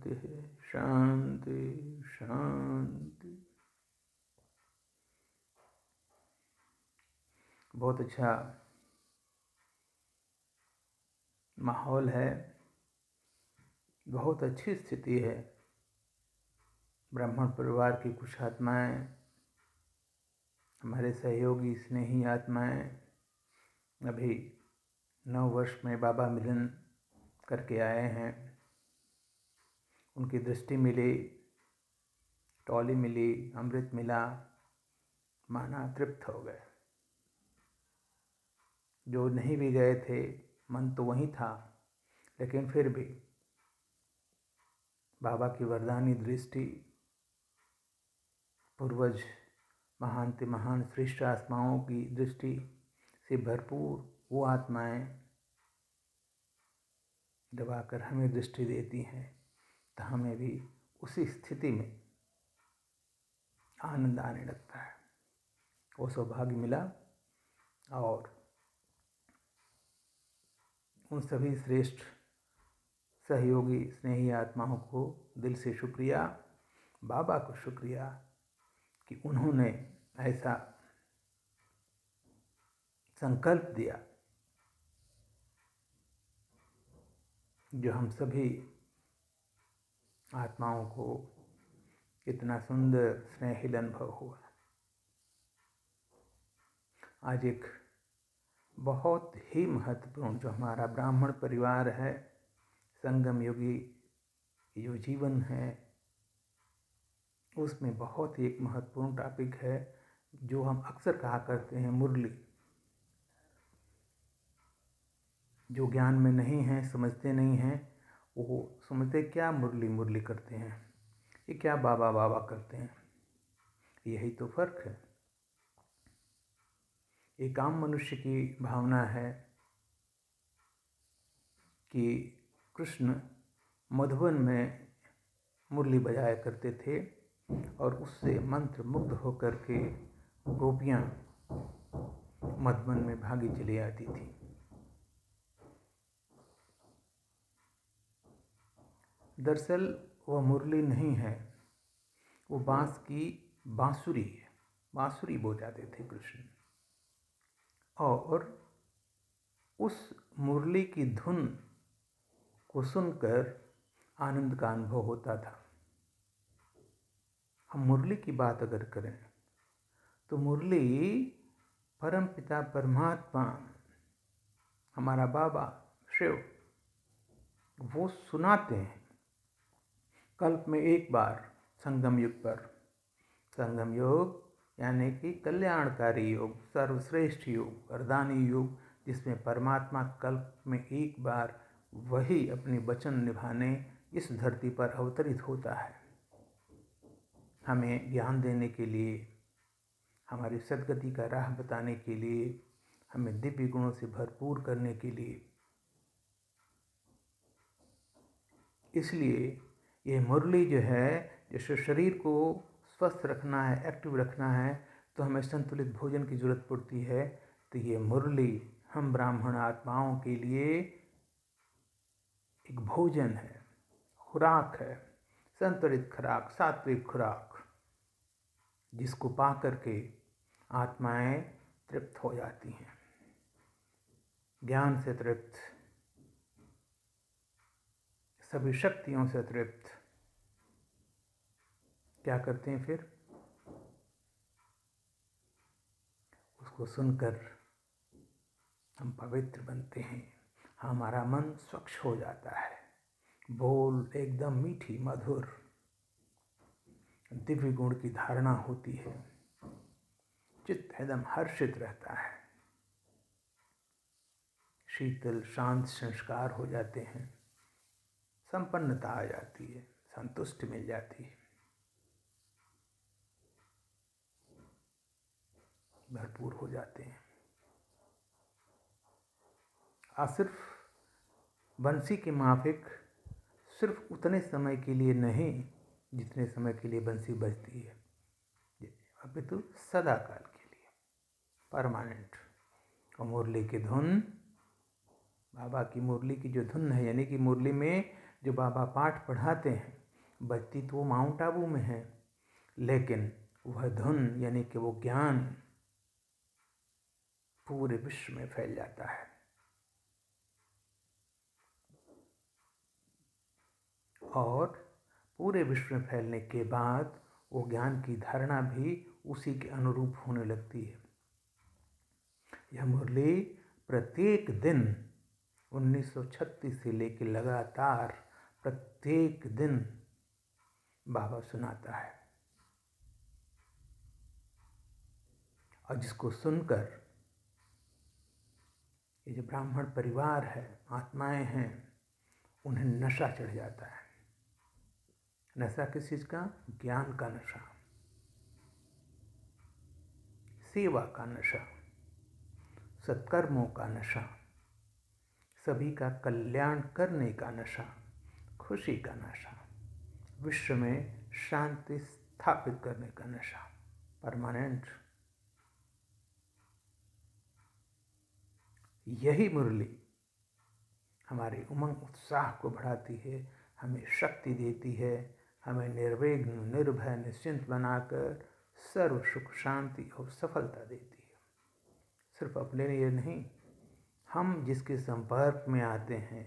शांति शांति शांति। बहुत अच्छा माहौल है, बहुत अच्छी स्थिति है। ब्राह्मण परिवार की कुछ आत्माएं, हमारे सहयोगी स्नेही आत्माएं अभी 9 वर्ष में बाबा मिलन करके आए हैं। उनकी दृष्टि मिली, टॉली मिली, अमृत मिला, माना तृप्त हो गए। जो नहीं भी गए थे, मन तो वहीं था, लेकिन फिर भी बाबा की वरदानी दृष्टि, पूर्वज महान श्रेष्ठ आत्माओं की दृष्टि से भरपूर वो आत्माएं जब आकर हमें दृष्टि देती हैं तो हमें भी उसी स्थिति में आनंद आने लगता है। वो सौभाग्य मिला और उन सभी श्रेष्ठ सहयोगी स्नेही आत्माओं को दिल से शुक्रिया, बाबा को शुक्रिया कि उन्होंने ऐसा संकल्प दिया जो हम सभी आत्माओं को इतना सुंदर स्नेहिल अनुभव हुआ। आज एक बहुत ही महत्वपूर्ण जो हमारा ब्राह्मण परिवार है, संगम योगी जो जीवन है, उसमें बहुत ही एक महत्वपूर्ण टॉपिक है जो हम अक्सर कहा करते हैं, मुरली। जो ज्ञान में नहीं है, समझते नहीं हैं, वो समझते क्या मुरली मुरली करते हैं, ये क्या बाबा बाबा करते हैं। यही तो फर्क है। एक आम मनुष्य की भावना है कि कृष्ण मधुबन में मुरली बजाया करते थे और उससे मंत्र मुग्ध होकर के गोपियाँ मधुबन में भागी चली आती थी। दरअसल वह मुरली नहीं है, वो बांस की बांसुरी है। बांसुरी बजाते थे कृष्ण और उस मुरली की धुन को सुनकर आनंद का अनुभव होता था। हम मुरली की बात अगर करें तो मुरली परमपिता परमात्मा हमारा बाबा शिव वो सुनाते हैं कल्प में एक बार संगम युग पर। संगम योग यानी कि कल्याणकारी योग, सर्वश्रेष्ठ योग, वरदानी योग, जिसमें परमात्मा कल्प में एक बार वही अपने वचन निभाने इस धरती पर अवतरित होता है, हमें ज्ञान देने के लिए, हमारी सद्गति का राह बताने के लिए, हमें दिव्य गुणों से भरपूर करने के लिए। इसलिए ये मुरली जो है, जैसे शरीर को स्वस्थ रखना है, एक्टिव रखना है, तो हमें संतुलित भोजन की जरूरत पड़ती है। तो ये मुरली हम ब्राह्मण आत्माओं के लिए एक भोजन है, खुराक है, संतुलित खुराक, सात्विक खुराक, जिसको पा करके आत्माएं तृप्त हो जाती हैं, ज्ञान से तृप्त, सभी शक्तियों से तृप्त। क्या करते हैं फिर? उसको सुनकर हम पवित्र बनते हैं, हमारा मन स्वच्छ हो जाता है, बोल एकदम मीठी मधुर, दिव्य गुण की धारणा होती है, चित्त एकदम हर्षित रहता है, शीतल शांत संस्कार हो जाते हैं, संपन्नता आ जाती है, संतुष्टि मिल जाती है, भरपूर हो जाते हैं। सिर्फ बंसी के माफिक सिर्फ उतने समय के लिए नहीं जितने समय के लिए बंसी बजती है, अपितु सदा काल के लिए, परमानेंट। और मुरली की धुन, बाबा की मुरली की जो धुन है, यानी कि मुरली में जो बाबा पाठ पढ़ाते हैं, बजती तो वो माउंट आबू में है, लेकिन वह धुन यानी कि वो ज्ञान पूरे विश्व में फैल जाता है। और पूरे विश्व में फैलने के बाद वो ज्ञान की धारणा भी उसी के अनुरूप होने लगती है। यह मुरली प्रत्येक दिन 1936 से लेकर लगातार प्रत्येक दिन बाबा सुनाता है, और जिसको सुनकर ये जो ब्राह्मण परिवार है, आत्माएं हैं, उन्हें नशा चढ़ जाता है। नशा किस चीज़ का? ज्ञान का नशा, सेवा का नशा, सत्कर्मों का नशा, सभी का कल्याण करने का नशा, खुशी का नशा, विश्व में शांति स्थापित करने का नशा, परमानेंट। यही मुरली हमारे उमंग उत्साह को बढ़ाती है, हमें शक्ति देती है, हमें निर्विघ्न निर्भय निश्चिंत बनाकर सर्व सुख शांति और सफलता देती है। सिर्फ अपने लिए नहीं, हम जिसके संपर्क में आते हैं,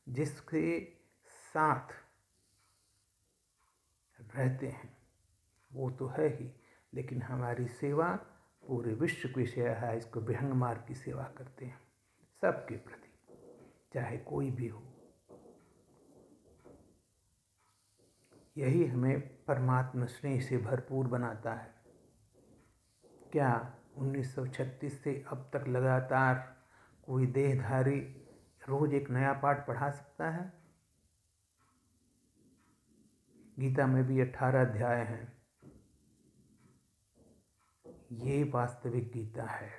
जिसके साथ रहते हैं, वो तो है ही, लेकिन हमारी सेवा पूरे विश्व की सेवा है। इसको विहंग मार्ग की सेवा करते हैं, सबके प्रति, चाहे कोई भी हो। यही हमें परमात्मा स्नेह से भरपूर बनाता है। क्या 1936 से अब तक लगातार कोई देहधारी रोज एक नया पाठ पढ़ा सकता है? गीता में भी 18 अध्याय हैं। ये वास्तविक गीता है,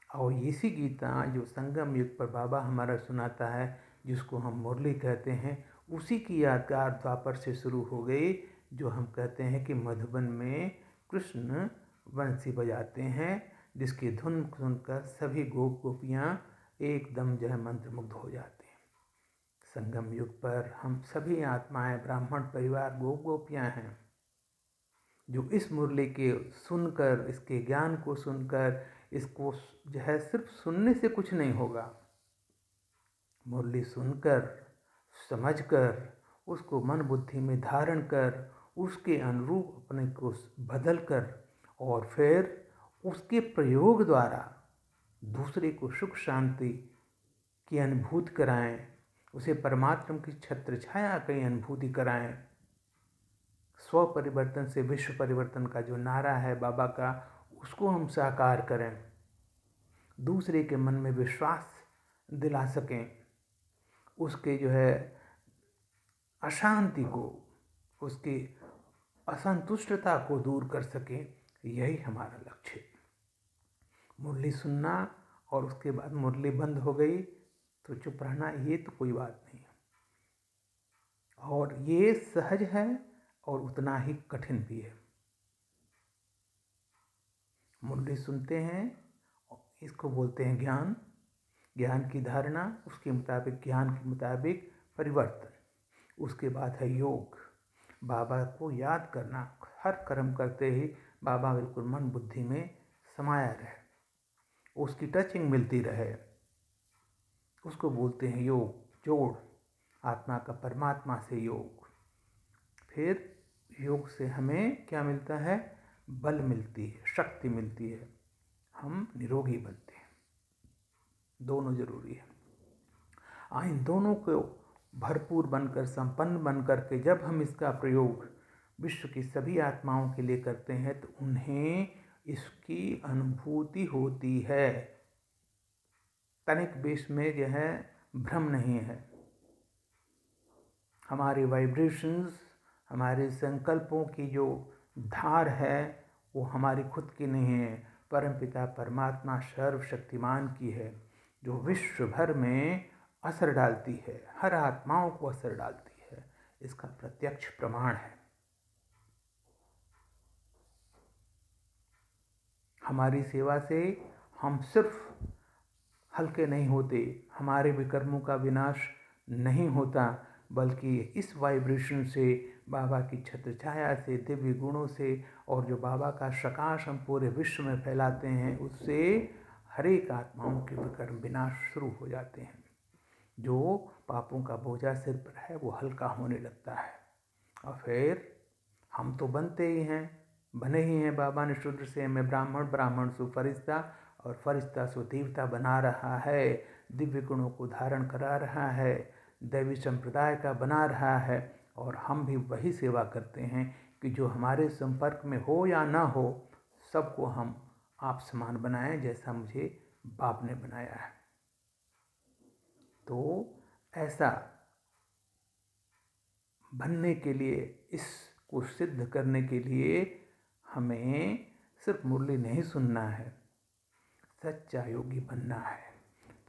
और इसी गीता जो संगम युग पर बाबा हमारा सुनाता है, जिसको हम मुरली कहते हैं, उसी की यादगार द्वापर से शुरू हो गई, जो हम कहते हैं कि मधुबन में कृष्ण बंसी बजाते हैं, जिसकी धुन सुनकर सभी गोप गोपियाँ एकदम जो है मंत्रमुग्ध हो जाते हैं। संगम युग पर हम सभी आत्माएं, ब्राह्मण परिवार, गोप गोपियाँ हैं, जो इस मुरली के सुनकर, इसके ज्ञान को सुनकर, इसको जो है सिर्फ सुनने से कुछ नहीं होगा, मुरली सुनकर, समझकर, उसको मन बुद्धि में धारण कर, उसके अनुरूप अपने को बदल कर, और फिर उसके प्रयोग द्वारा दूसरे को सुख शांति की अनुभूति कराएं, उसे परमात्मा की छत्र छाया की अनुभूति कराएं। स्व परिवर्तन से विश्व परिवर्तन का जो नारा है बाबा का, उसको हम साकार करें, दूसरे के मन में विश्वास दिला सकें, उसके जो है अशांति को, उसकी असंतुष्टता को दूर कर सकें। यही हमारा लक्ष्य है। मुरली सुनना और उसके बाद मुरली बंद हो गई तो चुप रहना, ये तो कोई बात नहीं है, और ये सहज है और उतना ही कठिन भी है। मुरली सुनते हैं, इसको बोलते हैं ज्ञान, ज्ञान की धारणा, उसके मुताबिक, ज्ञान के मुताबिक परिवर्तन, उसके बाद है योग, बाबा को याद करना, हर कर्म करते ही बाबा बिल्कुल मन बुद्धि में समाया रहे, उसकी टचिंग मिलती रहे, उसको बोलते हैं योग, जोड़, आत्मा का परमात्मा से योग। फिर योग से हमें क्या मिलता है? बल मिलती है, शक्ति मिलती है, हम निरोगी बनते हैं। दोनों जरूरी है। इन दोनों को भरपूर बनकर, संपन्न बनकर के जब हम इसका प्रयोग विश्व की सभी आत्माओं के लिए करते हैं, तो उन्हें इसकी अनुभूति होती है। तनिक भी इसमें जो है भ्रम नहीं है। हमारे वाइब्रेशंस, हमारे संकल्पों की जो धार है, वो हमारी खुद की नहीं है, परमपिता परमात्मा सर्वशक्तिमान की है, जो विश्व भर में असर डालती है, हर आत्माओं को असर डालती है। इसका प्रत्यक्ष प्रमाण है। हमारी सेवा से हम सिर्फ हल्के नहीं होते, हमारे भी कर्मों का विनाश नहीं होता, बल्कि इस वाइब्रेशन से, बाबा की छत्र छाया से, दिव्य गुणों से और जो बाबा का प्रकाश हम पूरे विश्व में फैलाते हैं, उससे हर एक आत्माओं के कर्म विनाश शुरू हो जाते हैं। जो पापों का बोझा सिर पर है वो हल्का होने लगता है। और फिर हम तो बनते ही हैं, बने ही हैं। बाबा ने शूद्र से हमें ब्राह्मण, ब्राह्मण से फरिश्ता और फरिश्ता से देवता बना रहा है, दिव्य गुणों को धारण करा रहा है, दैवी संप्रदाय का बना रहा है। और हम भी वही सेवा करते हैं कि जो हमारे संपर्क में हो या ना हो, सबको हम आप समान बनाएं जैसा मुझे बाप ने बनाया है। तो ऐसा बनने के लिए, इसको सिद्ध करने के लिए हमें सिर्फ मुरली नहीं सुनना है, सच्चा योगी बनना है,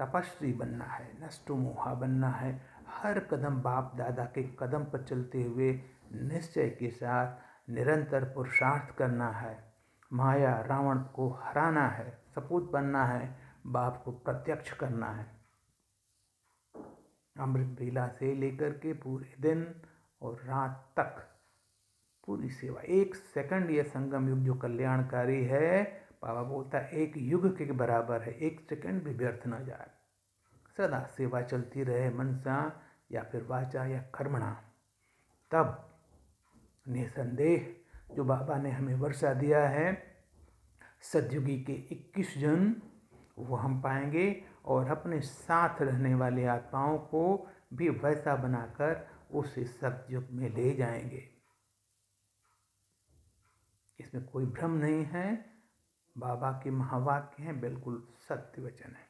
तपस्वी बनना है, नष्टो मोहा बनना है। हर कदम बाप दादा के कदम पर चलते हुए निश्चय के साथ निरंतर पुरुषार्थ करना है। माया रावण को हराना है, सपूत बनना है, बाप को प्रत्यक्ष करना है। अमृत बेला से लेकर के पूरे दिन और रात तक पूरी सेवा। 1 सेकंड ये संगम युग जो कल्याणकारी है, बाबा बोलता है 1 युग के बराबर है, 1 सेकंड भी व्यर्थ ना जाए। सदा सेवा चलती रहे, मनसा या फिर वाचा या कर्मणा। तब निसंदेह जो बाबा ने हमें वर्षा दिया है, सतयुगी के 21 जन, वो हम पाएंगे और अपने साथ रहने वाले आत्माओं को भी वैसा बनाकर उस सतयुग में ले जाएंगे। इसमें कोई भ्रम नहीं है, बाबा के महावाक्य हैं, बिल्कुल सत्य वचन है।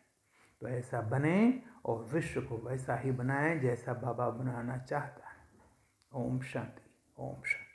तो ऐसा बने और विश्व को वैसा ही बनाएं जैसा बाबा बनाना चाहता है। ओम शांति, ओम शांति।